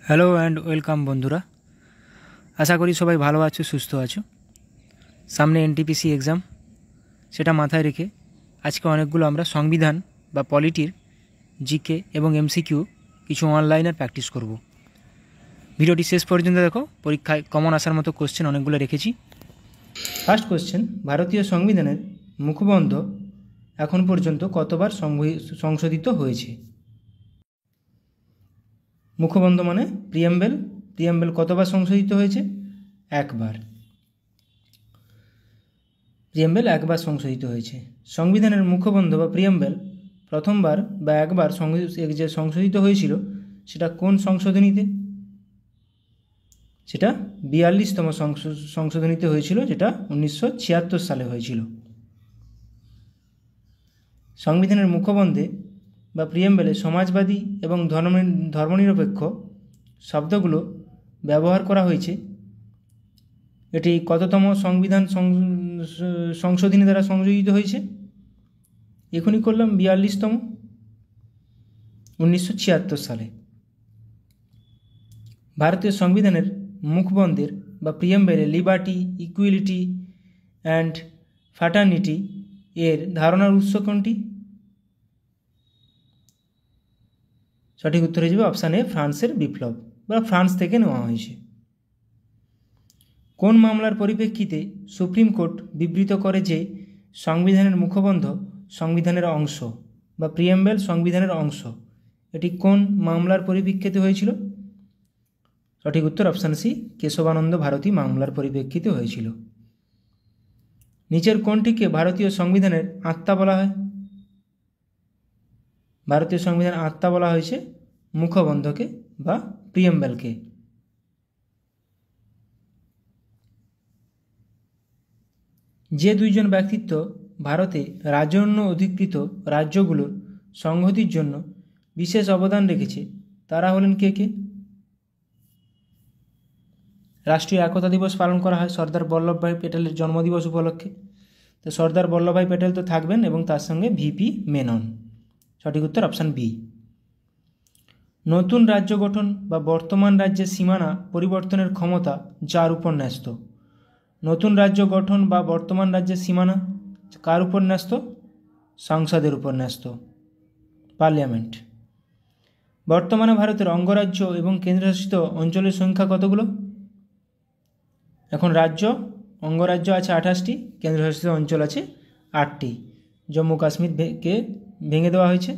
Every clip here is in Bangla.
হ্যালো অ্যান্ড ওয়েলকাম বন্ধুরা, আশা করি সবাই ভালো আছো, সুস্থ আছো। সামনে এনটিপিসি এক্সাম, সেটা মাথায় রেখে আজকে অনেকগুলো আমরা সংবিধান বা পলিটির জিকে এবং এমসিকিউ কিছু অনলাইনের প্র্যাকটিস করব। ভিডিওটি শেষ পর্যন্ত দেখো, পরীক্ষায় কমন আসার মতো কোশ্চেন অনেকগুলো রেখেছি। ফার্স্ট কোশ্চেন, ভারতীয় সংবিধানের মুখবন্ধ এখন পর্যন্ত কতবার সংশোধিত হয়েছে? মুখবন্ধ মানে প্রিয়াম্বেল। প্রিয়াম্বেল কতবার সংশোধিত হয়েছে? একবার। প্রিয়াম্বেল একবার সংশোধিত হয়েছে। সংবিধানের মুখবন্ধ বা প্রিয়াম্বেল প্রথমবার বা একবার যে সংশোধিত হয়েছিল সেটা কোন সংশোধনীতে? সেটা 42তম সংশোধনীতে হয়েছিল, যেটা 1976 সালে হয়েছিল। সংবিধানের মুখবন্ধে বা প্রিয়াম্বেলে সমাজবাদী এবং ধর্মনিরপেক্ষ শব্দগুলো ব্যবহার করা হয়েছে। এটি কততম সংবিধান সংশোধনী দ্বারা সংযোজিত হয়েছে? এখনই করলাম, 42তম, 1976 সালে। ভারতীয় সংবিধানের মুখবন্ধের বা প্রিয়াম্বেলে লিবার্টি, ইকুয়ালিটি অ্যান্ড ফ্র্যাটার্নিটি এর ধারণার উৎস কোনটি? সঠিক উত্তর হয়ে যাবে অপশান এ, ফ্রান্সের বিপ্লব, বা ফ্রান্স থেকে নেওয়া হয়েছে। কোন মামলার পরিপ্রেক্ষিতে সুপ্রিম কোর্ট বিবৃত করে যে সংবিধানের মুখবন্ধ সংবিধানের অংশ বা প্রিয়াম্বেল সংবিধানের অংশ? এটি কোন মামলার পরিপ্রেক্ষিতে হয়েছিল? সঠিক উত্তর অপশান সি, কেশবানন্দ ভারতী মামলার পরিপ্রেক্ষিতে হয়েছিল। নিচের কোনটিকে ভারতীয় সংবিধানের আত্মা বলা হয়? ভারতীয় সংবিধান আত্মা বলা হয়েছে মুখবন্ধকে বা প্রিয়াম্বেলকে। যে দুইজন ব্যক্তিত্ব ভারতে রাজন্য অধিকৃত রাজ্যগুলোর সংহতির জন্য বিশেষ অবদান রেখেছে তারা হলেন কে কে? রাষ্ট্রীয় একতা দিবস পালন করা হয় সর্দার বল্লভভাই প্যাটেলের জন্মদিবস উপলক্ষে। তো সর্দার বল্লভভাই প্যাটেল তো থাকবেন এবং তার সঙ্গে ভিপি মেনন। সঠিক উত্তর অপশান বি। নতুন রাজ্য গঠন বা বর্তমান রাজ্যের সীমানা পরিবর্তনের ক্ষমতা যার উপর ন্যস্ত? নতুন রাজ্য গঠন বা বর্তমান রাজ্যের সীমানা কার উপর ন্যস্ত? সংসদের উপর ন্যস্ত, পার্লামেন্ট। বর্তমানে ভারতের অঙ্গরাজ্য এবং কেন্দ্রশাসিত অঞ্চলের সংখ্যা কতগুলো? এখন রাজ্য, অঙ্গরাজ্য আছে 28টি, কেন্দ্রশাসিত অঞ্চল আছে 8টি। জম্মু কাশ্মীরকে ভেঙে দেওয়া হয়েছে,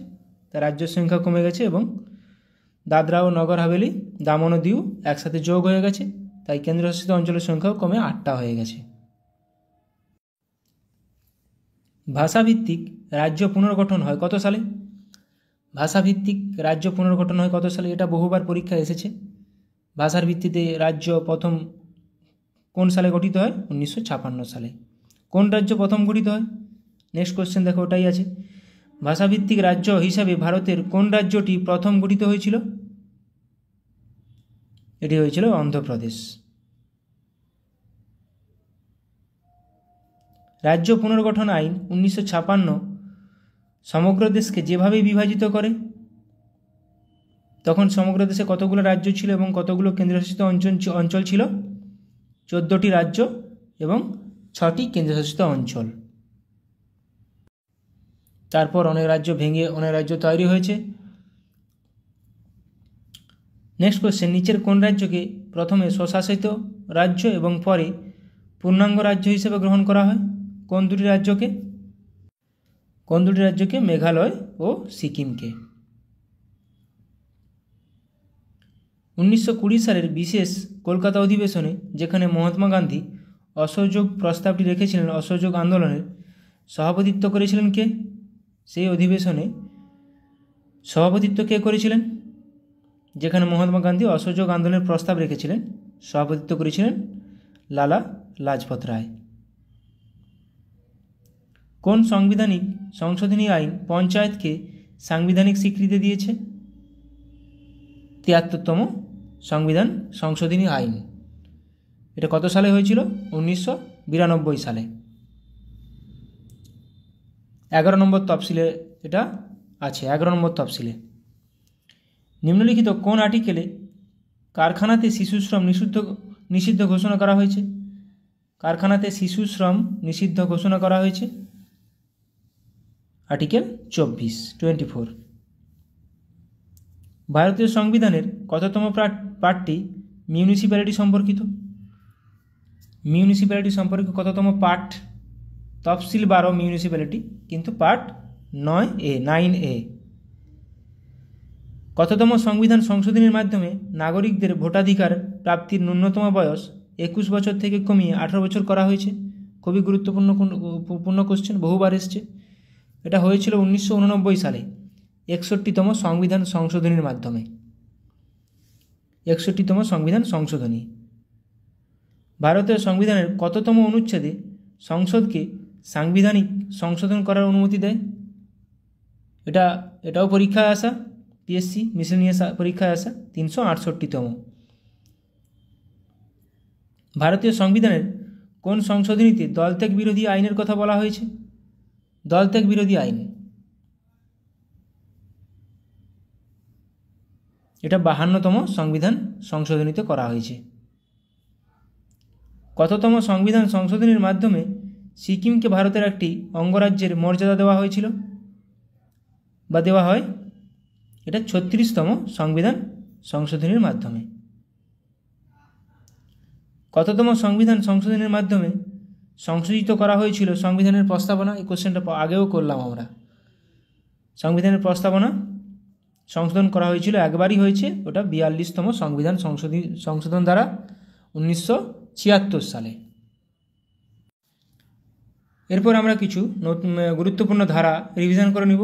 তার রাজ্যের সংখ্যা কমে গেছে, এবং দাদরা ও নগর হাভেলি, দামন ও দিউ একসাথে যোগ হয়ে গেছে, তাই কেন্দ্রশাসিত অঞ্চলের সংখ্যাও কমে 8টা হয়ে গেছে। ভাষাভিত্তিক রাজ্য পুনর্গঠন হয় কত সালে? ভাষাভিত্তিক রাজ্য পুনর্গঠন হয় কত সালে? এটা বহুবার পরীক্ষায় এসেছে। ভাষার ভিত্তিতে রাজ্য প্রথম কোন সালে গঠিত হয়? 1956 সালে। কোন রাজ্য প্রথম গঠিত হয়? নেক্সট কোশ্চেন দেখো, ওটাই আছে। ভাষাভিত্তিক রাজ্য হিসাবে ভারতের কোন রাজ্যটি প্রথম গঠিত হয়েছিল? এটি হয়েছিল অন্ধ্রপ্রদেশ। রাজ্য পুনর্গঠন আইন 1956 সমগ্র দেশকে যেভাবে বিভাজিত করে, তখন সমগ্র দেশে কতগুলো রাজ্য ছিল এবং কতগুলো কেন্দ্রশাসিত অঞ্চল ছিল? 14টি রাজ্য এবং 6টি কেন্দ্রশাসিত অঞ্চল। তারপর অনেক রাজ্য ভেঙে অনেক রাজ্য তৈরি হয়েছে। নেক্সট কোশ্চেন, নিচের কোন রাজ্যকে প্রথমে স্বশাসিত রাজ্য এবং পরে পূর্ণাঙ্গ রাজ্য হিসেবে গ্রহণ করা হয়? কোন দুটি রাজ্যকে? মেঘালয় ও সিকিমকে। 1920 সালের বিশেষ কলকাতা অধিবেশনে, যেখানে মহাত্মা গান্ধী অসহযোগ প্রস্তাবটি রেখেছিলেন, অসহযোগ আন্দোলনের সভাপতিত্ব করেছিলেন কে? সেই অধিবেশনে সভাপতিত্ব কে করেছিলেন? যেখানে মহাত্মা গান্ধী অসহযোগ আন্দোলনের প্রস্তাব রেখেছিলেন, সভাপতিত্ব করেছিলেন লালা লাজপত রায়। কোন সাংবিধানিক সংশোধনী আইন পঞ্চায়েতকে সাংবিধানিক স্বীকৃতি দিয়েছে? 73তম সংবিধান সংশোধনী আইন। এটা কত সালে হয়েছিল? 1992 সালে। 11 নম্বর তফসিলে এটা আছে, 11 নম্বর তফসিলে। নিম্নলিখিত কোন আর্টিকেলে কারখানাতে শিশুশ্রম নিষিদ্ধ ঘোষণা করা হয়েছে? কারখানাতে শিশুশ্রম নিষিদ্ধ ঘোষণা করা হয়েছে আর্টিকেল 24। ভারতীয় সংবিধানের কততম পার্টটি মিউনিসিপ্যালিটি সম্পর্কিত? মিউনিসিপ্যালিটি সম্পর্কিত কততম পার্ট? তফসিল 12 মিউনিসিপ্যালিটি, কিন্তু পার্ট 9A। কততম সংবিধান সংশোধনীর মাধ্যমে নাগরিকদের ভোটাধিকার প্রাপ্তির ন্যূনতম বয়স 21 বছর থেকে কমিয়ে 18 বছর করা হয়েছে? খুবই গুরুত্বপূর্ণ কোশ্চেন, বহুবার এসছে। এটা হয়েছিল 1989 সালে 61তম সংবিধান সংশোধনীর মাধ্যমে। 61তম সংবিধান সংশোধনী। ভারতীয় সংবিধানের কততম অনুচ্ছেদে সংসদকে সাংবিধানিক সংশোধন করার অনুমতি দেয়? এটাও পরীক্ষায় আসা, পিএসসি মিসেলিনিয়াস পরীক্ষায় আসা 368তম। ভারতীয় সংবিধানের কোন সংশোধনীতে দলত্যাগ বিরোধী আইনের কথা বলা হয়েছে? দলত্যাগ বিরোধী আইন, এটা 52তম সংবিধান সংশোধনীতে করা হয়েছে। কততম সংবিধান সংশোধনীর মাধ্যমে সিকিমকে ভারতের একটি অঙ্গরাজ্যের মর্যাদা দেওয়া হয়েছিল বা দেওয়া হয়? এটা 36তম সংবিধান সংশোধনীর মাধ্যমে। কততম সংবিধান সংশোধনের মাধ্যমে সংশোধিত করা হয়েছিল সংবিধানের প্রস্তাবনা? এই কোশ্চেনটা আগেও করলাম আমরা। সংবিধানের প্রস্তাবনা সংশোধন করা হয়েছিল, একবারই হয়েছে, ওটা 42তম সংবিধান সংশোধন দ্বারা 1976 সালে। এরপর আমরা কিছু গুরুত্বপূর্ণ ধারা রিভিশন করে নিব।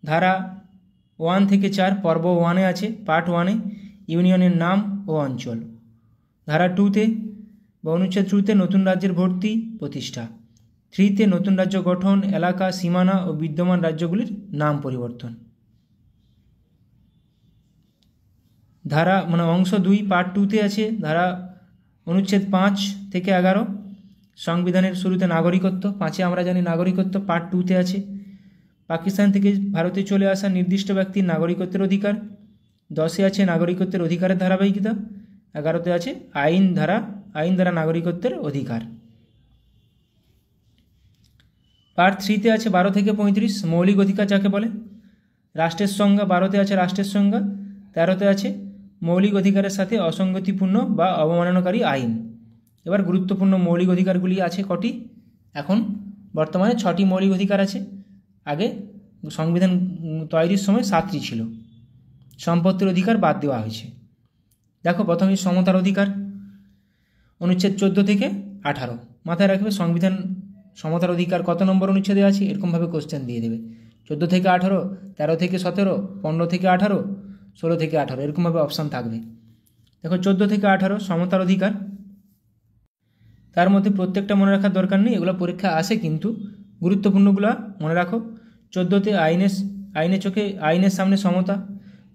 ধারা 1 থেকে 4 পর্ব 1-এ আছে, পার্ট 1-এ ইউনিয়নের নাম ও অঞ্চল। ধারা 2-তে বা অনুচ্ছেদ 2-তে নতুন রাজ্যের ভর্তি প্রতিষ্ঠা। 3-তে নতুন রাজ্য গঠন, এলাকা, সীমানা ও বিদ্যমান রাজ্যগুলির নাম পরিবর্তন। ধারা অংশ 2 পার্ট 2-তে আছে ধারা অনুচ্ছেদ 5 থেকে 11 সংবিধানের শুরুতে নাগরিকত্ব। 5-এ আমরা জানি নাগরিকত্ব, পার্ট 2-তে আছে পাকিস্তান থেকে ভারতে চলে আসা নির্দিষ্ট ব্যক্তির নাগরিকত্বের অধিকার। 10-এ আছে নাগরিকত্বের অধিকারের ধারাবাহিকতা। 11-তে আছে আইন দ্বারা নাগরিকত্বের অধিকার। পার্ট 3-তে আছে 12 থেকে 35 মৌলিক অধিকার যাকে বলে। রাষ্ট্রের সংজ্ঞা 12-তে আছে রাষ্ট্রের সংজ্ঞা। 13-তে আছে মৌলিক অধিকারের সাথে অসঙ্গতিপূর্ণ বা অবমাননাকারী আইন। এবার গুরুত্বপূর্ণ মৌলিক অধিকারগুলি আছে কটি? এখন বর্তমানে 6টি মৌলিক অধিকার আছে, আগে সংবিধান তৈরির সময় 7টি ছিল। সম্পত্তির অধিকার বাদ দেওয়া হয়েছে। দেখো প্রথমেই সমতার অধিকার, অনুচ্ছেদ 14 থেকে 18। মাথায় রাখবে সংবিধান সমতার অধিকার কত নম্বর অনুচ্ছেদে আছে, এরকমভাবে কোশ্চেন দিয়ে দেবে। 14 থেকে 18, 13 থেকে 17, 15 থেকে 18, 16 থেকে 18, এরকমভাবে অপশান থাকবে। দেখো 14 থেকে 18 সমতার অধিকার। তার মধ্যে প্রত্যেকটা মনে রাখার দরকার নেই, এগুলো পরীক্ষা আসে, কিন্তু গুরুত্বপূর্ণগুলো মনে রাখো। 14-তে আইনের সামনে সমতা।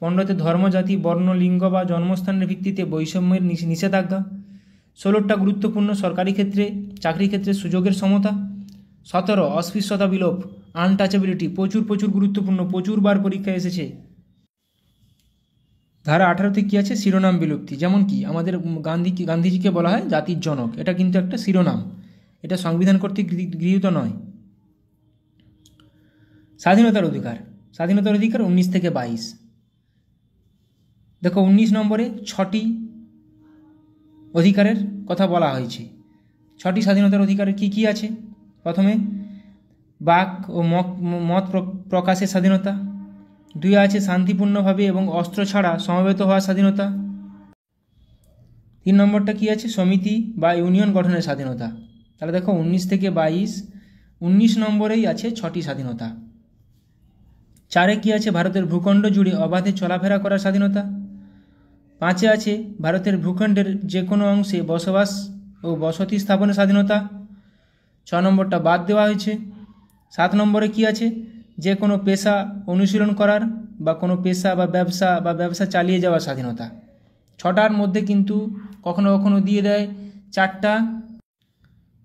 15-তে ধর্ম, জাতি, বর্ণ, লিঙ্গ বা জন্মস্থানের ভিত্তিতে বৈষম্যের নিষেধাজ্ঞা। 16টা গুরুত্বপূর্ণ সরকারি ক্ষেত্রে, চাকরি ক্ষেত্রে সুযোগের সমতা। 17 অস্পৃশ্যতা বিলোপ, আনটাচেবিলিটি, প্রচুর গুরুত্বপূর্ণ, প্রচুরবার পরীক্ষায় এসেছে। ধারা 18-তে কী আছে? শিরোনাম বিলুপ্তি। যেমন কি আমাদের গান্ধীজিকে বলা হয় জাতির জনক, এটা কিন্তু একটা শিরোনাম, এটা সংবিধান কর্তৃক গৃহীত নয়। স্বাধীনতার অধিকার 19 থেকে 22। দেখো 19 নম্বরে 6টি অধিকারের কথা বলা হয়েছে। 6টি স্বাধীনতার অধিকারের কি আছে? প্রথমে বাক ও মত প্রকাশের স্বাধীনতা। 2 আছে শান্তিপূর্ণভাবে এবং অস্ত্র ছাড়া সমবেত হওয়ার স্বাধীনতা। 3 নম্বরটা কি আছে? সমিতি বা ইউনিয়ন গঠনের স্বাধীনতা। তাহলে দেখো 19 থেকে 22, 19 নম্বরেই আছে 6টি স্বাধীনতা। 4-এ কি আছে? ভারতের ভূখণ্ড জুড়ে অবাধে চলাফেরা করার স্বাধীনতা। 5-এ আছে ভারতের ভূখণ্ডের যে কোনো অংশে বসবাস ও বসতি স্থাপনের স্বাধীনতা। 6 নম্বরটা বাদ দেওয়া হয়েছে। 7 নম্বরে কি আছে? যে কোনো পেশা অনুশীলন করার বা কোনো পেশা বা ব্যবসা চালিয়ে যাওয়ার স্বাধীনতা। 6টার মধ্যে কিন্তু কখনো কখনো দিয়ে দেয় 4টা।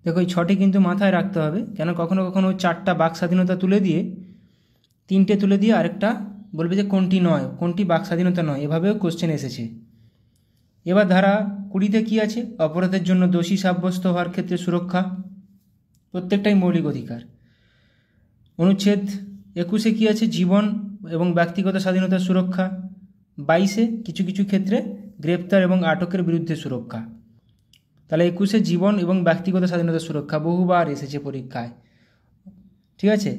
দেখো এই 6টি কিন্তু মাথায় রাখতে হবে, কেন কখনো কখনো 4টা বাক স্বাধীনতা তুলে দিয়ে 3টে তুলে দিয়ে আরেকটা বলবে যে কোনটি বাক স্বাধীনতা নয়, এভাবেও কোশ্চেন এসেছে। এবার ধারা 20-তে কী আছে? অপরাধের জন্য দোষী সাব্যস্ত হওয়ার ক্ষেত্রে সুরক্ষা, প্রত্যেকটাই মৌলিক অধিকার। অনুচ্ছেদ 21-এ কী আছে? জীবন এবং ব্যক্তিগত স্বাধীনতার সুরক্ষা। 22-এ কিছু কিছু ক্ষেত্রে গ্রেপ্তার এবং আটকের বিরুদ্ধে সুরক্ষা। তাহলে 21-এ জীবন এবং ব্যক্তিগত স্বাধীনতার সুরক্ষা বহুবার এসেছে পরীক্ষায়, ঠিক আছে।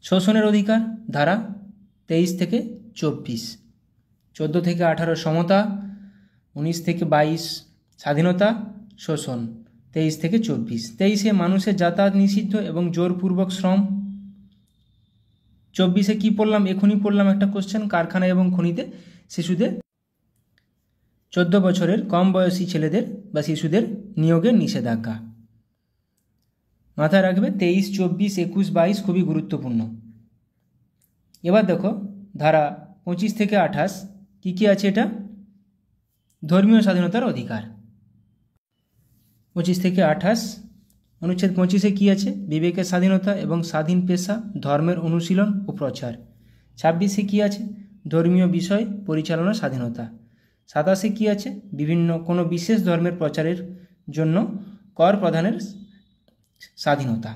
শোষণের অধিকার ধারা 23 থেকে 24, 14 থেকে 18 সমতা, 19 থেকে 22 স্বাধীনতা, শোষণ 23 থেকে 24। 23-এ মানুষের যাতায়াত নিষিদ্ধ এবং জোরপূর্বক শ্রম। 24-এ কী পড়লাম? এখনই পড়লাম একটা কোশ্চেন, কারখানা এবং খনিতে শিশুদের 14 বছরের কম বয়সী ছেলেদের বা শিশুদের নিয়োগের নিষেধাজ্ঞা। মাথায় রাখবে 23, 24, 21, 22 খুবই গুরুত্বপূর্ণ। এবার দেখো ধারা 25 থেকে 28 কী কী আছে? এটা ধর্মীয় স্বাধীনতার অধিকার। 25 থেকে 28 অনুচ্ছেদ 25-এ কী আছে? বিবেকের স্বাধীনতা এবং স্বাধীন পেশা, ধর্মের অনুশীলন ও প্রচার। 26-এ কী আছে? ধর্মীয় বিষয় পরিচালনার স্বাধীনতা। 27-এ কী আছে? বিভিন্ন কোনো বিশেষ ধর্মের প্রচারের জন্য কর প্রদানের স্বাধীনতা।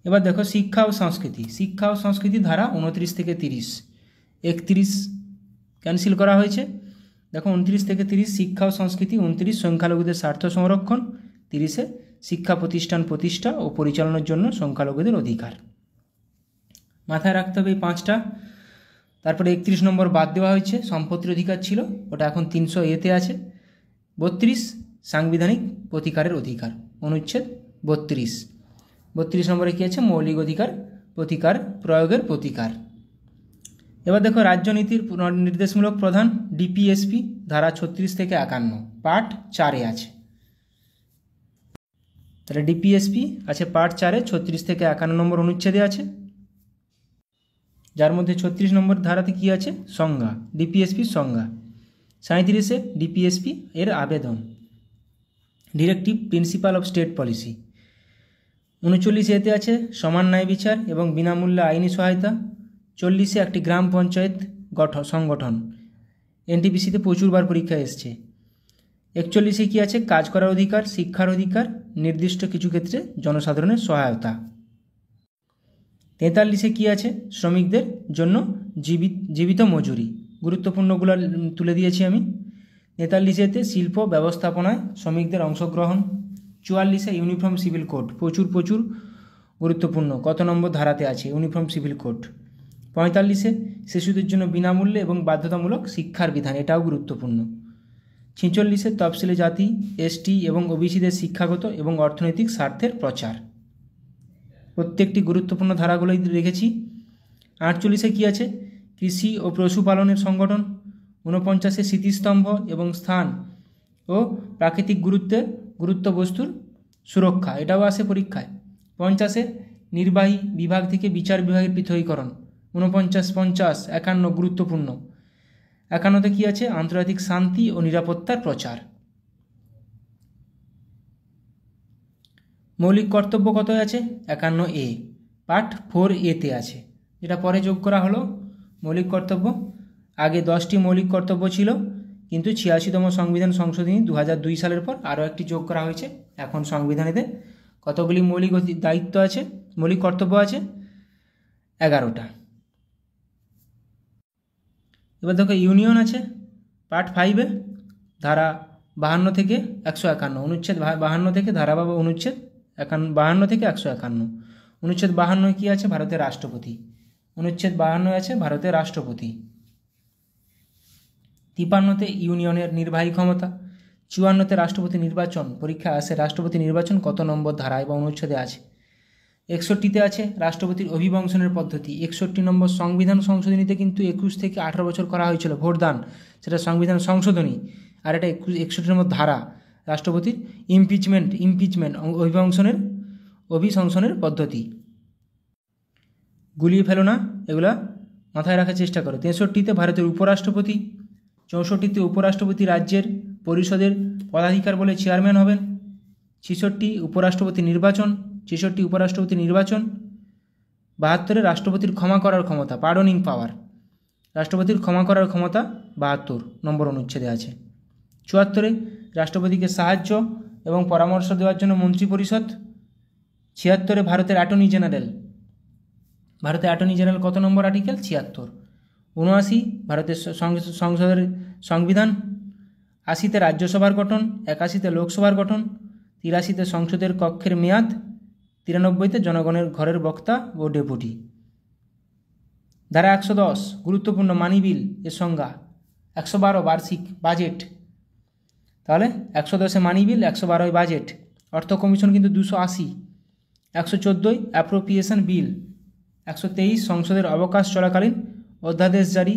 এবার দেখো শিক্ষা ও সংস্কৃতি। শিক্ষা ও সংস্কৃতি ধারা 29 থেকে 30, 31 ক্যান্সেল করা হয়েছে। দেখো 29 থেকে 30 শিক্ষা ও সংস্কৃতি, 29 সংখ্যালঘুদের স্বার্থ সংরক্ষণ, 30-এ শিক্ষা প্রতিষ্ঠান প্রতিষ্ঠা ও পরিচালনার জন্য সংখ্যালঘুদের অধিকার। মাথায় রাখতে হবে এই 5টা। তারপরে 31 নম্বর বাদ দেওয়া হয়েছে, সম্পত্তির অধিকার ছিল, ওটা এখন 300-এতে আছে। 32 সাংবিধানিক প্রতিকারের অধিকার, অনুচ্ছেদ 32। 32 নম্বরে কী আছে? মৌলিক অধিকার প্রতিকার প্রয়োগের প্রতিকার। এবার দেখো রাজ্যনীতির নির্দেশমূলক প্রধান ডিপিএসপি ধারা 36 থেকে 51 পার্ট 4-এ আছে। তাহলে ডিপিএসপি আছে পার্ট 4-এ 36 থেকে 51 নম্বর অনুচ্ছেদে আছে, যার মধ্যে 36 নম্বর ধারাতে কী আছে? সংজ্ঞা, ডিপিএসপির সংজ্ঞা। 37-এ ডিপিএসপি এর আবেদন, directive principle of state policy. 39-এতে আছে সমান ন্যায় বিচার এবং বিনামূল্যে আইনি সহায়তা। 40-এ একটি গ্রাম পঞ্চায়েত সংগঠন, এনটিপিসিতে প্রচুরবার পরীক্ষা এসছে। 41-এ কী আছে? কাজ করার অধিকার, শিক্ষার অধিকার, নির্দিষ্ট কিছু ক্ষেত্রে জনসাধারণের সহায়তা। 43-এ কী আছে? শ্রমিকদের জন্য জীবিত মজুরি। গুরুত্বপূর্ণগুলো তুলে দিয়েছি আমি। 43-এতে শিল্প ব্যবস্থাপনায় শ্রমিকদের অংশগ্রহণ। 44-এ ইউনিফর্ম সিভিল কোড, প্রচুর গুরুত্বপূর্ণ, কত নম্বর ধারাতে আছে ইউনিফর্ম সিভিল কোড। 45-এ শিশুদের জন্য বিনামূল্যে এবং বাধ্যতামূলক শিক্ষার বিধান, এটাও গুরুত্বপূর্ণ। 46-এ তফসিলি জাতি, এসটি এবং ওবিসিদের শিক্ষাগত এবং অর্থনৈতিক স্বার্থের প্রচার। প্রত্যেকটি গুরুত্বপূর্ণ ধারাগুলোই রেখেছি। 48-এ কী আছে? কৃষি ও পশুপালনের সংগঠন। 49-এ স্মৃতিস্তম্ভ এবং স্থান ও প্রাকৃতিক গুরুত্ব বস্তুর সুরক্ষা, এটাও আসে পরীক্ষায়। 50-এ নির্বাহী বিভাগ থেকে বিচার বিভাগের পৃথকীকরণ। 49, 50, 51 গুরুত্বপূর্ণ। 51-তে কী আছে? আন্তর্জাতিক শান্তি ও নিরাপত্তার প্রচার। মৌলিক কর্তব্য কত আছে? 51A, পার্ট 4A-তে আছে, যেটা পরে যোগ করা হলো। মৌলিক কর্তব্য আগে 10টি মৌলিক কর্তব্য ছিল, কিন্তু 86তম সংবিধান সংশোধনী 2002 সালের পর আরও একটি যোগ করা হয়েছে। এখন সংবিধানেতে কতগুলি মৌলিক দায়িত্ব আছে, মৌলিক কর্তব্য আছে? 11টা। এবার দেখো ইউনিয়ন আছে পার্ট 5-এ ধারা 52 থেকে 151, অনুচ্ছেদ 52 থেকে ধারা অনুচ্ছেদ 52 থেকে 151। অনুচ্ছেদ 52 কী আছে? ভারতের রাষ্ট্রপতি। অনুচ্ছেদ 52 আছে ভারতের রাষ্ট্রপতি। 53-তে ইউনিয়নের নির্বাহী ক্ষমতা। 54-তে রাষ্ট্রপতি নির্বাচন, পরীক্ষা আসে রাষ্ট্রপতি নির্বাচন কত নম্বর ধারায় বা অনুচ্ছেদে আছে। 61-তে আছে রাষ্ট্রপতির অভিবংশনের পদ্ধতি। 61 নম্বর সংবিধান সংশোধনীতে কিন্তু 21 থেকে 18 বছর করা হয়েছিল ভোটদান, সেটা সংবিধান সংশোধনী। আর এটা 61 নম্বর ধারা, রাষ্ট্রপতির ইমপিচমেন্ট অভিশংসনের পদ্ধতি। গুলিয়ে ফেলো না, এগুলা মাথায় রাখার চেষ্টা করো। 63-তে ভারতের উপরাষ্ট্রপতি। 64-তে উপরাষ্ট্রপতি রাজ্যের পরিষদের পদাধিকার বলে চেয়ারম্যান হবেন। 66 উপরাষ্ট্রপতি নির্বাচন। 66 উপরাষ্ট্রপতি নির্বাচন। 72-এ রাষ্ট্রপতির ক্ষমা করার ক্ষমতা, পার্ডনিং পাওয়ার। রাষ্ট্রপতির ক্ষমা করার ক্ষমতা 72 নম্বর অনুচ্ছেদে আছে। 74 রাষ্ট্রপতিকে সাহায্য এবং পরামর্শ দেওয়ার জন্য মন্ত্রিপরিষদ। 76 ভারতের অ্যাটর্নি জেনারেল। ভারতের অ্যাটর্নি জেনারেল কত নম্বর আর্টিকেল? 76। 79 ভারতের সংসদের সংবিধান। 80তে রাজ্যসভার গঠন। 81তে লোকসভার গঠন। 83তে সংসদের কক্ষের মেয়াদ। 93তে জনগণের ঘরের বক্তা ও ডেপুটি। ধারা 110 গুরুত্বপূর্ণ মানি বিল এর সংজ্ঞা। 112 বার্ষিক বাজেট। তাহলে 110 মানি বিল, 112 বাজেট। অর্থ কমিশন কিন্তু 280। 114 অ্যাপ্রোপ্রিয়েশন বিল। 123 সংসদের অবকাশ চলাকালীন অধ্যাদেশ জারি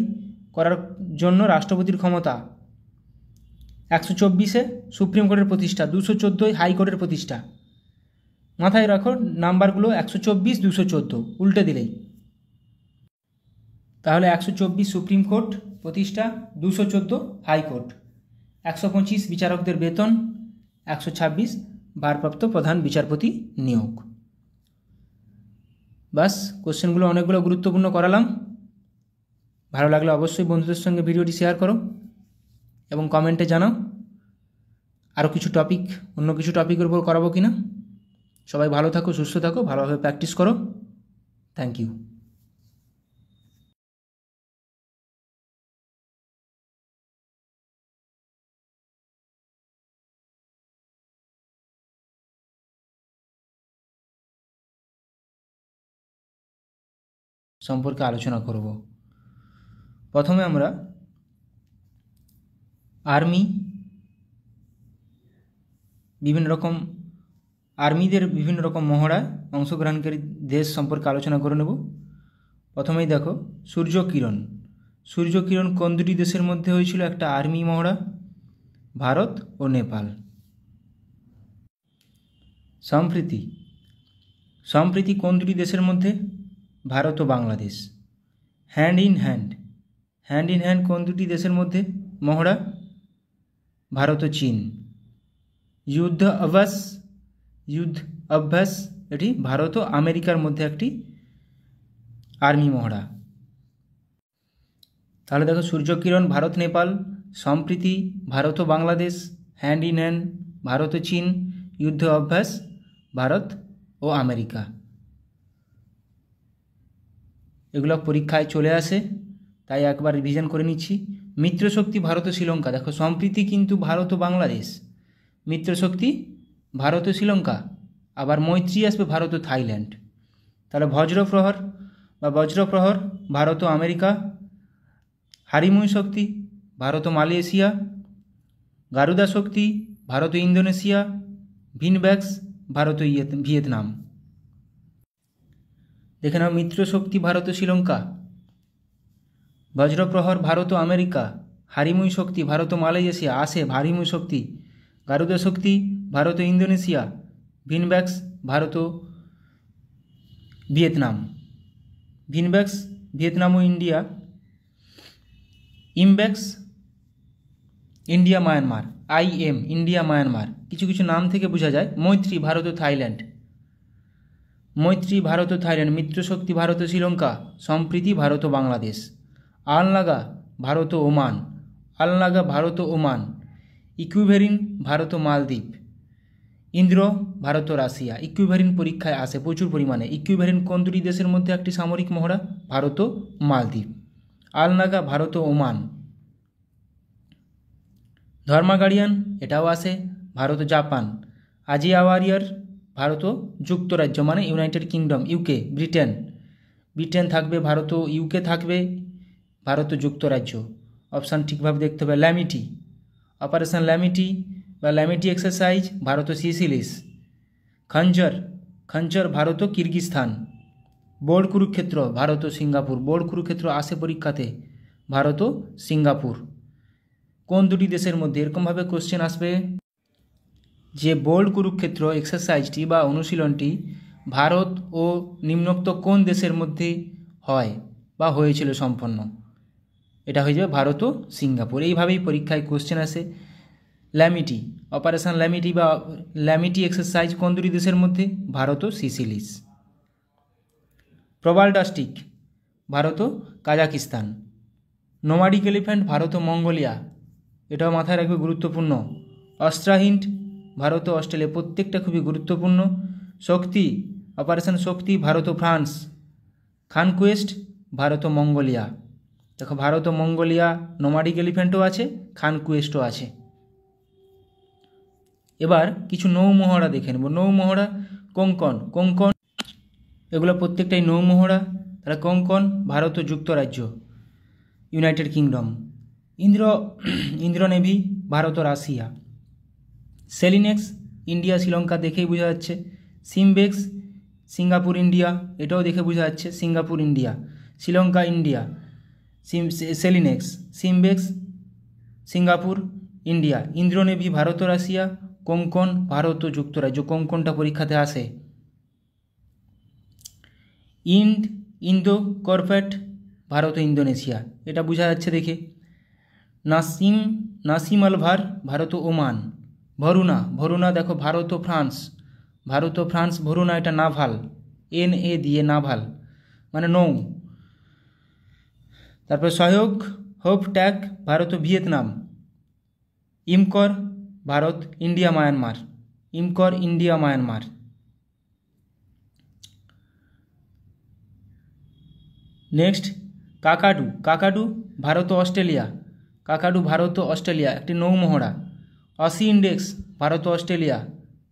করার জন্য রাষ্ট্রপতির ক্ষমতা। 124 সুপ্রিম কোর্টের প্রতিষ্ঠা। 214 হাইকোর্টের প্রতিষ্ঠা। মাথায় রাখো নাম্বারগুলো 124, 214 উল্টে দিলেই। তাহলে 124 সুপ্রিম কোর্ট প্রতিষ্ঠা, 214 হাইকোর্ট। 125 বিচারকদের বেতন। 126 ভারপ্রাপ্ত প্রধান বিচারপতি নিয়োগ। বাস, কোশ্চেনগুলো অনেকগুলো গুরুত্বপূর্ণ করালাম। ভালো লাগলে অবশ্যই বন্ধুদের সঙ্গে ভিডিওটি শেয়ার করো এবং কমেন্টে জানাও আরও কিছু টপিক, অন্য কিছু টপিকের উপর করাবো কিনা। সবাই ভালো থাকো, সুস্থ থাকো, ভালোভাবে প্র্যাকটিস করো। Thank you. সম্পর্কে আলোচনা করব। প্রথমে আমরা আর্মি, আর্মিদের বিভিন্ন রকম মহড়ায় অংশগ্রহণকারী দেশ সম্পর্কে আলোচনা করে নেব। প্রথমেই দেখো সূর্যকিরণ। সূর্যকিরণ কোন দুটি দেশের মধ্যে হয়েছিল একটা আর্মি মহড়া? ভারত ও নেপাল। সম্প্রীতি কোন দুটি দেশের মধ্যে? ভারত ও বাংলাদেশ। হ্যান্ড ইন হ্যান্ড কোন দুটি দেশের মধ্যে মহড়া? ভারত ও চীন। যুদ্ধ অভ্যাস এটি ভারত ও আমেরিকার মধ্যে একটি আর্মি মহড়া। তাহলে দেখো সূর্যকিরণ ভারত নেপাল, সম্প্রীতি ভারত ও Bangladesh, hand in hand Bharat ও চীন, যুদ্ধ অভ্যাস ভারত ও আমেরিকা। এগুলো পরীক্ষায় চলে আসে, তাই একবার রিভিশন করে নিচ্ছি। মিত্রশক্তি ভারত ও শ্রীলঙ্কা। দেখো সম্প্রীতি কিন্তু ভারত ও বাংলাদেশ, মিত্রশক্তি ভারত ও শ্রীলঙ্কা, আবার মৈত্রী আসবে ভারত ও থাইল্যান্ড। তাহলে বজ্রপ্রহর ভারত ও আমেরিকা, হারিমুই শক্তি ভারত ও মালয়েশিয়া, গারুদা শক্তি ভারত ও ইন্দোনেশিয়া, ভিনব্যাক্স ভারত ও ভিয়েতনাম। দেখে নাও মিত্রশক্তি ভারত ও শ্রীলঙ্কা, বজ্রপ্রহর ভারত ও আমেরিকা, হারিমুই শক্তি ভারত ও মালয়েশিয়া আসে হারিমুই শক্তি, গারুদা শক্তি ভারত ও ইন্দোনেশিয়া, ভিনব্যাক্স ভারত ও ভিয়েতনাম। ভিনব্যাক্স ভিয়েতনাম ও India, IMBEX India Myanmar, India Myanmar. কিছু কিছু নাম থেকে বোঝা যায়। মৈত্রী ভারত ও থাইল্যান্ড, মিত্রশক্তি ভারত ও শ্রীলঙ্কা, সম্প্রীতি ভারত ও বাংলাদেশ। আলনাগা ভারত ও ওমান, ইকুইভেরিন ভারত ও মালদ্বীপ, ইন্দ্র ভারত ও রাশিয়া। ইকুইভেরিন পরীক্ষায় আসে প্রচুর পরিমাণে। ইকুইভেরিন কোন দুটি দেশের মধ্যে একটি সামরিক মহড়া? ভারত ও মালদ্বীপ। আলনাগা ভারত ও ওমান। ধর্মাগাড়িয়ান এটাও আসে ভারত ও জাপান। আজিয়া ওয়ারিয়র ভারত ও যুক্তরাজ্য মানে ইউনাইটেড কিংডম, ইউকে, ব্রিটেন থাকবে, ভারত ও ইউকে থাকবে, ভারত ও যুক্তরাজ্য। অপশান ঠিকভাবে দেখতে হবে। ল্যামিটি, অপারেশন ল্যামিটি বা ল্যামিটি এক্সারসাইজ ভারত ও সিসিলিস। খঞ্জর ভারত ও কিরগিজস্তান। বোর্ড কুরুক্ষেত্র ভারত ও সিঙ্গাপুর। বোর্ড কুরুক্ষেত্র আসে পরীক্ষাতে, ভারত ও সিঙ্গাপুর। কোন দুটি দেশের মধ্যে? এরকমভাবে কোশ্চেন আসবে যে বোর্ড কুরুক্ষেত্র এক্সারসাইজটি বা অনুশীলনটি ভারত ও নিম্নোক্ত কোন দেশের মধ্যে হয় বা হয়েছিল সম্পন্ন? এটা হয়ে যাবে ভারত ও সিঙ্গাপুর। এইভাবেই পরীক্ষায় কোশ্চেন আসে। ল্যামিটি, অপারেশন ল্যামিটি বা ল্যামিটি এক্সারসাইজ কোন দুটি দেশের মধ্যে? ভারত ও সিসিলিস। প্রবালডাস্টিক ভারত ও কাজাকিস্তান। নোমাডিক এলিফ্যান্ট ভারত ও মঙ্গোলিয়া, এটাও মাথায় রাখবে, গুরুত্বপূর্ণ। অস্ট্রাহিন্ড ভারত ও অস্ট্রেলিয়া, প্রত্যেকটা খুবই গুরুত্বপূর্ণ। শক্তি, অপারেশন শক্তি ভারত ও ফ্রান্স। খানকুয়েস্ট ভারত ও মঙ্গোলিয়া। দেখো ভারত ও মঙ্গোলিয়া নোমাডিক এলিফ্যান্টও আছে, খানকুয়েস্টও আছে। এবার কিছু নৌমহড়া দেখে নেব। নৌমহড়া, কোঙ্কণ, কোঙ্কণ এগুলো প্রত্যেকটাই নৌমহড়া। তাহলে কোঙ্কণ ভারত ও যুক্তরাজ্য, United Kingdom. Indra navy Bharat ও রাশিয়া। সেলিনেক্স ইন্ডিয়া শ্রীলঙ্কা, দেখেই বোঝা যাচ্ছে। সিমবেক্স সিঙ্গাপুর ইন্ডিয়া, এটাও দেখে বোঝা যাচ্ছে, Singapore India. Sri Lanka India. SLINEX, SIMBEX Singapore India. Indra navy Bharat ও রাশিয়া। কোঙ্কণ ভারত ও যুক্তরাজ্য, কোঙ্কণটা পরীক্ষাতে আসে। ইন্দো কর্পেট ভারত ও ইন্দোনেশিয়া, এটা বোঝা যাচ্ছে দেখে। নাসিম আলভার ভারত ও ওমান। ভরুনা দেখো ভারত ও ফ্রান্স, ভারত ও ফ্রান্স। ভরুনা এটা নাভাল, NA দিয়ে নাভাল মানে নৌ। তারপরে সহায়ক হোপ ট্যাগ ভারত ও Vietnam. IMCOR Bharat, India Myanmar. IMCOR India Myanmar. Next Kakadu Bharat ও অস্ট্রেলিয়া। কাকাডু ভারত ও অস্ট্রেলিয়া, একটি নৌমহড়া। অসি ইন্ডেক্স ভারত ও অস্ট্রেলিয়া,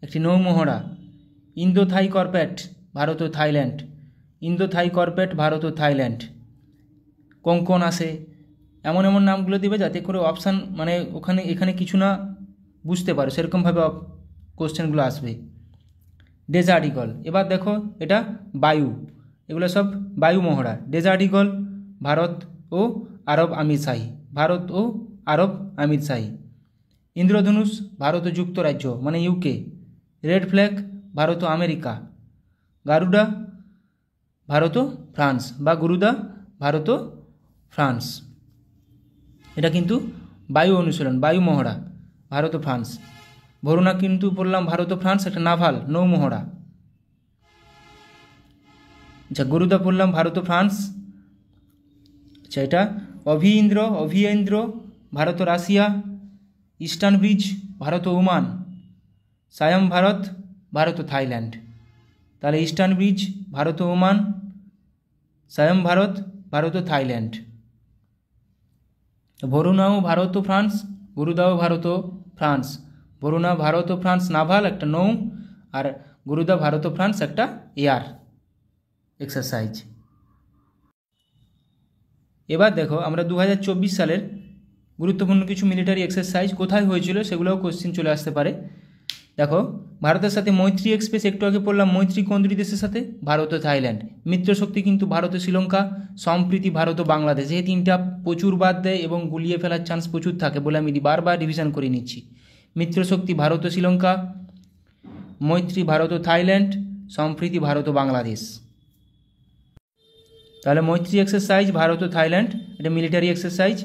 একটি নৌমহড়া। ইন্দো থাই কর্পেট ভারত ও থাইল্যান্ড। ইন্দো থাই কর্পেট ভারত ও থাইল্যান্ড। কোঙ্কণ আসে। এমন এমন নামগুলো দিবে যাতে করে অপশান মানে এখানে কিছু না বুঝতে পারো, সেরকমভাবে কোশ্চেনগুলো আসবে। ডেজার্ট ইগল, এবার দেখো এটা বায়ু, এগুলো সব বায়ু মহড়া। ডেজার্ট ইগল ভারত ও আরব আমিরশাহী, ভারত ও আরব আমিরশাহী। ইন্দ্রধনুষ ভারত ও যুক্তরাজ্য মানে UK। রেড ফ্ল্যাগ ভারত ও আমেরিকা। গারুডা ভারত ও ফ্রান্স বা গুরুদা ভারত ও ফ্রান্স। এটা কিন্তু বায়ু অনুশীলন, বায়ু মহড়া, ভারত ও ফ্রান্স। ভরুনা কিন্তু বললাম ভারত ও ফ্রান্স, একটা নাভাল নৌমহড়া। আচ্ছা, গুরুদা পড়লাম ভারত ও ফ্রান্স। আচ্ছা, এটা অভিয়েন্দ্র ভারত ও রাশিয়া। ইস্টার্ন ব্রিজ ভারত ও ওমান। সায়াম ভারত ও থাইল্যান্ড। তাহলে ইস্টার্ন ব্রিজ ভারত ও ওমান, সায়াম ভারত ও থাইল্যান্ড। ভরুনাও ভারত ও ফ্রান্স, গুরুদাও ভারত ও ফ্রান্স। ভরুনা ভারত ও ফ্রান্স নাভাল, একটা নৌ, আর গুরুদা ভারত ও ফ্রান্স একটা এয়ার এক্সারসাইজ। এবার দেখো আমরা 2024 সালের গুরুত্বপূর্ণ কিছু মিলিটারি এক্সারসাইজ কোথায় হয়েছিল সেগুলোও কোশ্চেন চলে আসতে পারে। দেখো ভারতের সাথে মৈত্রী এক্সপ্রেস, একটু আগে পড়লাম মৈত্রী কোন দুই দেশের সাথে, ভারত ও থাইল্যান্ড। মিত্রশক্তি কিন্তু ভারত ও শ্রীলঙ্কা। সম্প্রীতি ভারত ও বাংলাদেশ। এই তিনটা প্রচুর বাদ দেয় এবং গুলিয়ে ফেলার চান্স প্রচুর থাকে বলে আমি বারবার রিভিশন করে নিচ্ছি। মিত্রশক্তি ভারত ও শ্রীলঙ্কা, মৈত্রী ভারত ও থাইল্যান্ড, সম্প্রীতি ভারত ও বাংলাদেশ। তাহলে মৈত্রী এক্সারসাইজ ভারত ও থাইল্যান্ড, এটা মিলিটারি এক্সারসাইজ।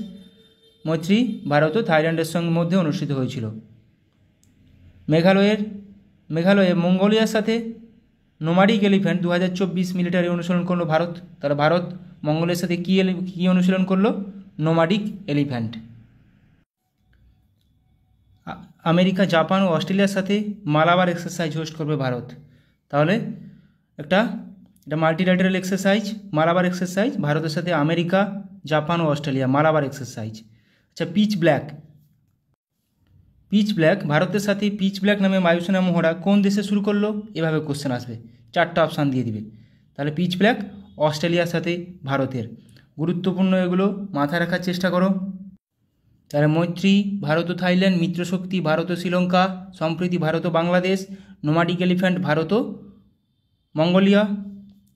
মৈত্রী ভারত ও থাইল্যান্ডের সঙ্গে মধ্যে অনুষ্ঠিত হয়েছিল। মেঘালয়ে মঙ্গোলিয়ার সাথে নোমাডিক এলিফ্যান্ট 2024 মিলিটারি অনুশীলন করলো ভারত। তাহলে ভারত মঙ্গোলিয়ার সাথে কী অনুশীলন করলো? Nomadic elephant. আমেরিকা, জাপান ও অস্ট্রেলিয়ার সাথে মালাবার এক্সারসাইজ হোস্ট করবে ভারত। তাহলে এটা মাল্টিল্যাটারাল এক্সারসাইজ, মালাবার এক্সারসাইজ, ভারতের সাথে আমেরিকা, জাপান ও অস্ট্রেলিয়া, মালাবার এক্সারসাইজ। আচ্ছা, পিচ ব্ল্যাক ভারতের সাথে পিচ ব্ল্যাক নামে বায়ুসেনা মহড়া কোন দেশে শুরু করলো? এভাবে কোশ্চেন আসবে, 4টা অপশান দিয়ে দিবে। তাহলে পিচ ব্ল্যাক অস্ট্রেলিয়ার সাথে ভারতের। গুরুত্বপূর্ণ, এগুলো মাথায় রাখার চেষ্টা করো। তাহলে মৈত্রী ভারত ও থাইল্যান্ড, মিত্রশক্তি ভারত ও শ্রীলঙ্কা, সম্প্রীতি ভারত ও বাংলাদেশ, নোমাডিক এলিফ্যান্ট ভারত ও মঙ্গোলিয়া,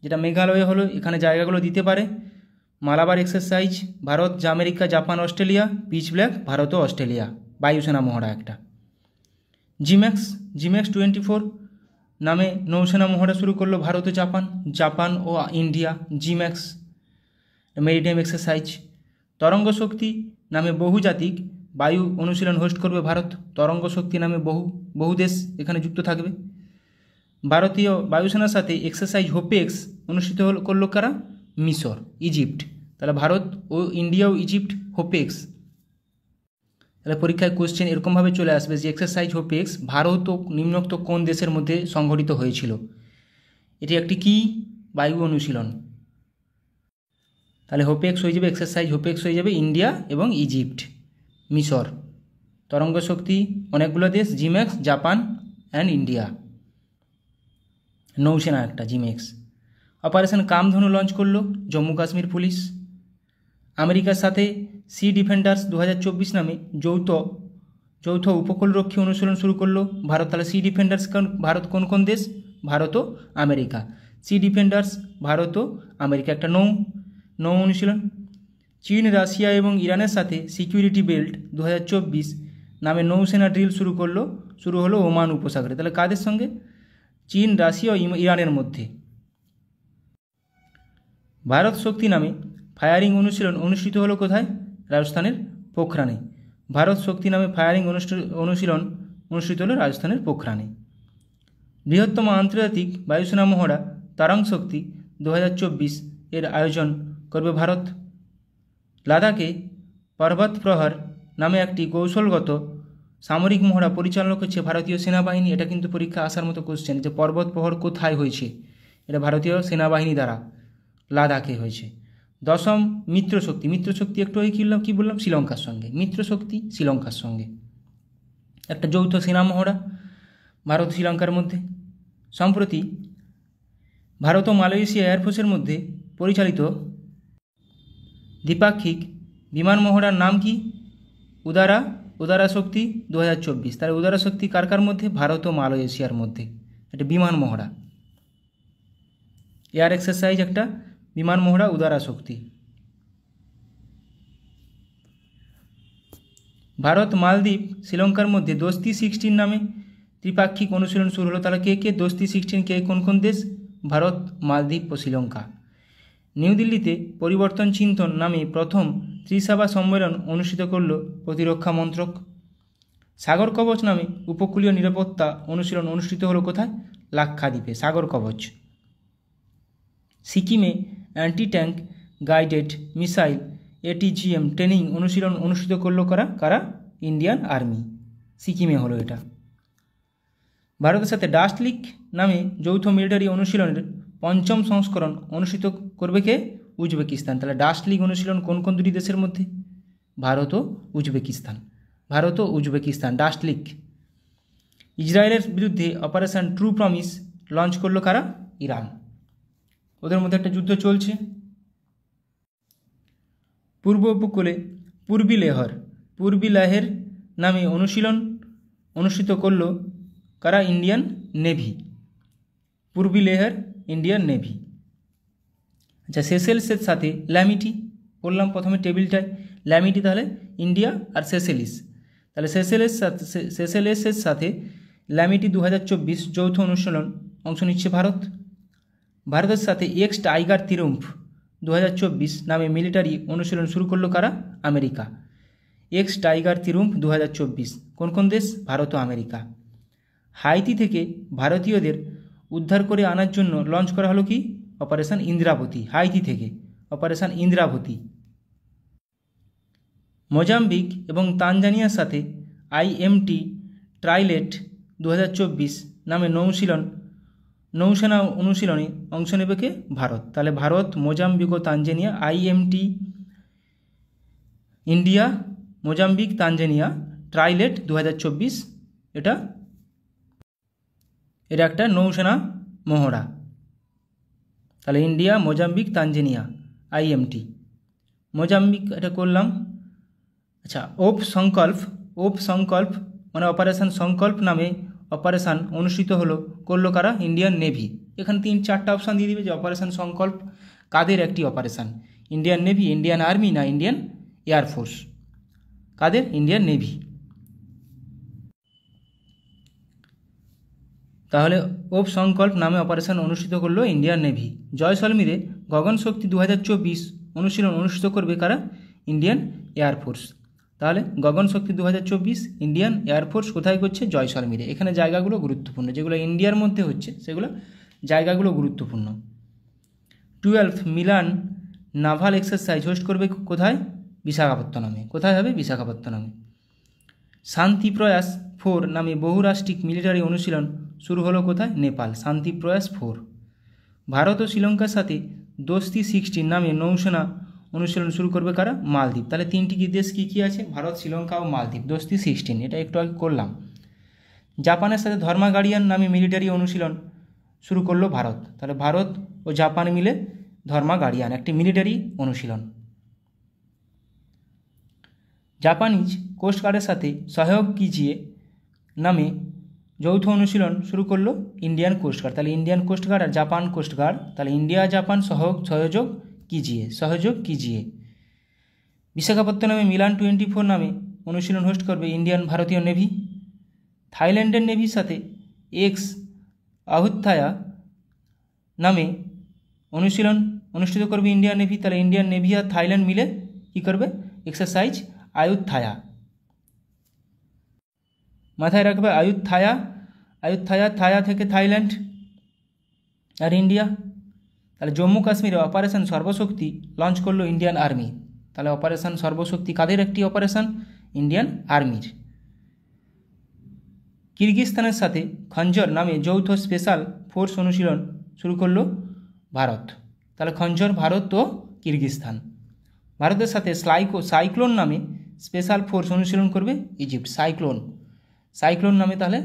যেটা মেঘালয় হলো, এখানে জায়গাগুলো দিতে পারে। Malabar exercise Bharat, America, Japan, Australia. Pitch black Bharat ও অস্ট্রেলিয়া, বায়ুসেনা মহড়া একটা। জিম্যাক্স 24 নামে নৌসেনা মহড়া শুরু করলো ভারত ও জাপান ও ইন্ডিয়া। জিম্যাক্স maritime exercise. তরঙ্গ শক্তি নামে বহুজাতিক বায়ু অনুশীলন হোস্ট করবে ভারত। তরঙ্গ শক্তি নামে বহু দেশ এখানে যুক্ত থাকবে। ভারতীয় বায়ুসেনার সাথে এক্সারসাইজ হোপেক্স অনুষ্ঠিত করলো কারা? মিশর, ইজিপ্ট। তাহলে ভারত ও ইন্ডিয়া ও ইজিপ্ট হোপেক্স। তাহলে পরীক্ষায় কোশ্চেন এরকমভাবে চলে আসবে যে এক্সারসাইজ হোপেক্স ভারত ও নিম্নোক্ত কোন দেশের মধ্যে সংঘটিত হয়েছিল। এটি একটি কি বায়ু অনুশীলন। তাহলে হোপেক্স হয়ে যাবে, এক্সারসাইজ হোপেক্স হয়ে যাবে ইন্ডিয়া এবং ইজিপ্ট। মিশর। তরঙ্গ শক্তি অনেকগুলো দেশ, জিম্যাক্স, জাপান অ্যান্ড ইন্ডিয়া। নৌসেনা একটা জিম্যাক্স। অপারেশন কামধনু লঞ্চ করলো জম্মু কাশ্মীর পুলিশ। আমেরিকার সাথে সি ডিফেন্ডার্স 2024 নামে যৌথ উপকূলরক্ষী অনুশীলন শুরু করলো ভারত। তাহলে সি ডিফেন্ডার্স ভারত কোন কোন দেশ? ভারত ও আমেরিকা। সি ডিফেন্ডার্স ভারত ও আমেরিকা একটা নৌ অনুশীলন। চীন, রাশিয়া এবং ইরানের সাথে সিকিউরিটি বেল্ট 2024 নামে নৌসেনা ড্রিল শুরু হলো ওমান উপসাগরে। তাহলে কাদের সঙ্গে? চীন, রাশিয়া ও ইরানের মধ্যে। ভারত শক্তি নামে ফায়ারিং অনুশীলন অনুষ্ঠিত হলো কোথায়? রাজস্থানের পোখরানে। ভারত শক্তি নামে ফায়ারিং অনুশীলন অনুষ্ঠিত হলো রাজস্থানের পোখরানে। বৃহত্তম আন্তর্জাতিক বায়ুসেনা মহড়া তারাং শক্তি 2024 এর আয়োজন করবে ভারত। লাদাখে পর্বত প্রহার নামে একটি কৌশলগত সামরিক মহড়া পরিচালনা করছে ভারতীয় সেনাবাহিনী। এটা কিন্তু পরীক্ষা আসার মতো কোশ্চেন যে পর্বত প্রহর কোথায় হয়েছে, এটা ভারতীয় সেনাবাহিনী দ্বারা লাদাখে হয়েছে। দশম মিত্রশক্তি একটু কি বললাম? শ্রীলঙ্কার সঙ্গে। মিত্রশক্তি শ্রীলঙ্কার সঙ্গে একটা যৌথ সেনা মহড়া ভারত শ্রীলঙ্কার মধ্যে। সম্প্রতি ভারত ও মালয়েশিয়া এয়ারফোর্সের মধ্যে পরিচালিত দ্বিপাক্ষিক বিমান মহড়ার নাম কি? উদারা শক্তি 2024। তার উদারা শক্তি কার মধ্যে? ভারত ও মালয়েশিয়ার মধ্যে একটা বিমান মহড়া, এয়ার এক্সারসাইজ একটা বিমান মহড়া উদারা শক্তি। ভারত, মালদ্বীপ, শ্রীলঙ্কার মধ্যে দোস্তি 16 নামে ত্রিপাক্ষিক অনুশীলন শুরু হলো। তাহলে কে দোস্তি 16 কোন দেশ? ভারত, মালদ্বীপ ও শ্রীলঙ্কা। নিউ দিল্লিতে পরিবর্তন চিন্তন নামে প্রথম ত্রিসভা সম্মেলন অনুষ্ঠিত করল প্রতিরক্ষা মন্ত্রক। সাগর কবচ নামে উপকূলীয় নিরাপত্তা অনুশীলন অনুষ্ঠিত হলো কোথায়? লাক্ষাদ্বীপে সাগর কবচ। সিকিমে anti tank guided missile ATGM training অনুশীলন অনুষ্ঠিত করলো কারা? Indian army. সিকিমে হলো এটা। ভারতের সাথে ডাস্ট লিক নামে যৌথ মিলিটারি অনুশীলনের 5ম সংস্করণ অনুষ্ঠিত করবে কে? উজবেকিস্তান। তাহলে ডাস্ট লিক অনুশীলন কোন দুটি দেশের মধ্যে? ভারত ও উজবেকিস্তান। Dust leak. ইসরায়েলের বিরুদ্ধে অপারেশন ট্রু প্রমিস লঞ্চ করলো কারা? ইরান। ওদের মধ্যে একটা যুদ্ধ চলছে। পূর্ব উপকূলে পূর্বী লেহের নামে অনুশীলন অনুষ্ঠিত করল কারা? Indian navy. Purvi Lehar Indian navy. আচ্ছা, সেসেলসের সাথে ল্যামিটি বললাম প্রথমে টেবিলটায়। ল্যামিটি তাহলে ইন্ডিয়া আর সেসেলিস। তাহলে সেসেলেসের সাথে ল্যামিটি 2024 যৌথ অনুশীলন অংশ নিচ্ছে ভারত। ভারতের সাথে এক্স টাইগার ত্রিম্ফ 2024 নামে মিলিটারি অনুশীলন শুরু করলো কারা? আমেরিকা। এক্স টাইগার ত্রিম্ফ 2024 কোন দেশ? ভারত ও আমেরিকা। হাইতি থেকে ভারতীয়দের উদ্ধার করে আনার জন্য লঞ্চ করা হলো কি? অপারেশন ইন্দ্রাবতী। হাইতি থেকে অপারেশন ইন্দ্রাবতী। মোজাম্বিক এবং তানজানিয়ার সাথে IMT ট্রাইলেট 2024 নামে নৌসেনা অনুশীলনে অংশ নেবে কে? ভারত। তাহলে ভারত, মোজাম্বিক ও Tanzania IMT India, Mozambique, Tanzania trilat 2024 এটা একটা নৌসেনা মহড়া। তাহলে India, Mozambique, Tanzania IMT। Mozambique এটা করলাম। আচ্ছা, ওপ সংকল্প মানে অপারেশন সংকল্প নামে অপারেশন অনুষ্ঠিত করলো কারা? Indian navy. এখানে 3-4টা অপশান দিয়ে দিবে যে অপারেশন সংকল্প কাদের একটি operation? Indian navy, Indian army না ইন্ডিয়ান এয়ারফোর্স? কাদের? Indian navy. তাহলে ওপ সংকল্প নামে অপারেশন অনুষ্ঠিত করলো ইন্ডিয়ান নেভি। জয়সলমীরে গগন শক্তি 2024 অনুশীলন অনুষ্ঠিত করবে কারা? Indian air force. তাহলে গগন শক্তি 2024 ইন্ডিয়ান এয়ারফোর্স কোথায় করছে? জয়সলমীরে। এখানে জায়গাগুলো গুরুত্বপূর্ণ, যেগুলো ইন্ডিয়ার মধ্যে হচ্ছে সেগুলো জায়গাগুলো গুরুত্বপূর্ণ। 12 মিলান নাভাল এক্সারসাইজ হোস্ট করবে কোথায়? বিশাখাপত্তনমে। কোথায় হবে? বিশাখাপত্তনমে। শান্তি প্রয়াস 4 নামে বহুরাষ্ট্রিক মিলিটারি অনুশীলন শুরু হলো কোথায়? নেপাল। শান্তি প্রয়াস 4। ভারত ও শ্রীলঙ্কার সাথে দোস্তি 16 নামে নৌসেনা অনুশীলন শুরু করবে কারা? মালদ্বীপ। তাহলে তিনটি দেশ কী কী আছে? ভারত, শ্রীলঙ্কা ও মালদ্বীপ। দোস্তি 16, এটা একটু আগে করলাম। জাপানের সাথে ধর্মা গার্ডিয়ান নামে মিলিটারি অনুশীলন শুরু করলো ভারত। তাহলে ভারত ও জাপান মিলে ধর্মা গার্ডিয়ান, একটি মিলিটারি অনুশীলন। জাপানিজ কোস্টগার্ডের সাথে সহযোগ কিজিয়ে নামে যৌথ অনুশীলন শুরু করলো ইন্ডিয়ান কোস্টগার্ড। তাহলে ইন্ডিয়ান কোস্টগার্ড আর জাপান কোস্টগার্ড, তাহলে ইন্ডিয়া জাপান সহযোগ কিজিয়ে। বিশাখাপত্তনমে মিলান 24 নামে অনুশীলন হোস্ট করবে ইন্ডিয়ান ভারতীয় নেভি। থাইল্যান্ডের নেভির সাথে এক্স আহুত্থায়া নামে অনুশীলন অনুষ্ঠিত করবে ইন্ডিয়ান নেভি। তাহলে ইন্ডিয়ান নেভি আর থাইল্যান্ড মিলে কী করবে? এক্সারসাইজ আয়ুত্থায়া। মাথায় রাখবে আয়ুত্থায়া থায়া থেকে থাইল্যান্ড আর ইন্ডিয়া। তাহলে জম্মু কাশ্মীরে অপারেশন সর্বশক্তি লঞ্চ করলো ইন্ডিয়ান আর্মি। তাহলে অপারেশন সর্বশক্তি কাদের একটি অপারেশন? ইন্ডিয়ান আর্মির। কিরগিজস্তানের সাথে খঞ্জর নামে যৌথ স্পেশাল ফোর্স অনুশীলন শুরু করলো ভারত। তাহলে খঞ্জর ভারত ও কিরগিজস্তান। ভারতের সাথে সাইক্লোন নামে স্পেশাল ফোর্স অনুশীলন করবে ইজিপ্ট। সাইক্লোন নামে তাহলে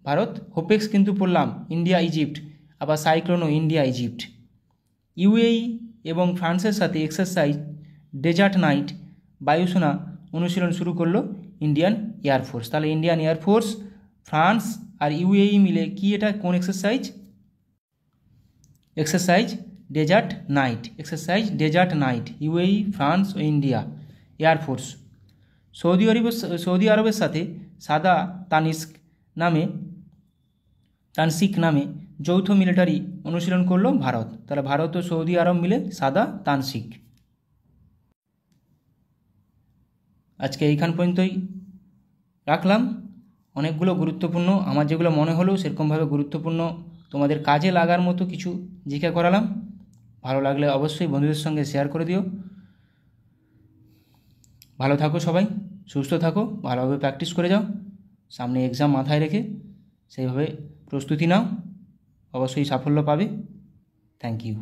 ভারত, হোপেক্স কিন্তু পড়লাম ইন্ডিয়া ইজিপ্ট, আবার সাইক্লোনও ইন্ডিয়া ইজিপ্ট। ইউএই এবং ফ্রান্সের সাথে এক্সারসাইজ ডেজার্ট নাইট বায়ুসেনা অনুশীলন শুরু করলো ইন্ডিয়ান এয়ারফোর্স। তাহলে ইন্ডিয়ান এয়ারফোর্স, ফ্রান্স আর ইউএই মিলে কি এটা কোন exercise? Exercise Desert Knight. UAE, France ও ইন্ডিয়া এয়ারফোর্স। সৌদি আরবের সাথে সাদা তানসিক নামে যৌথ মিলিটারি অনুশীলন করলো ভারত। তাহলে ভারত ও সৌদি আরব মিলে সাদা তানসিক। আজকে এইখান পর্যন্তই রাখলাম। অনেকগুলো গুরুত্বপূর্ণ, আমার যেগুলো মনে হলো সেরকমভাবে গুরুত্বপূর্ণ তোমাদের কাজে লাগার মতো কিছু জিজ্ঞাসা করালাম। ভালো লাগলে অবশ্যই বন্ধুদের সঙ্গে শেয়ার করে দিও। ভালো থাকো সবাই, সুস্থ থাকো, ভালোভাবে প্র্যাকটিস করে যাও। সামনে এক্সাম মাথায় রেখে সেইভাবে প্রস্তুতি নাও, অবশ্যই সাফল্য পাবে। Thank you.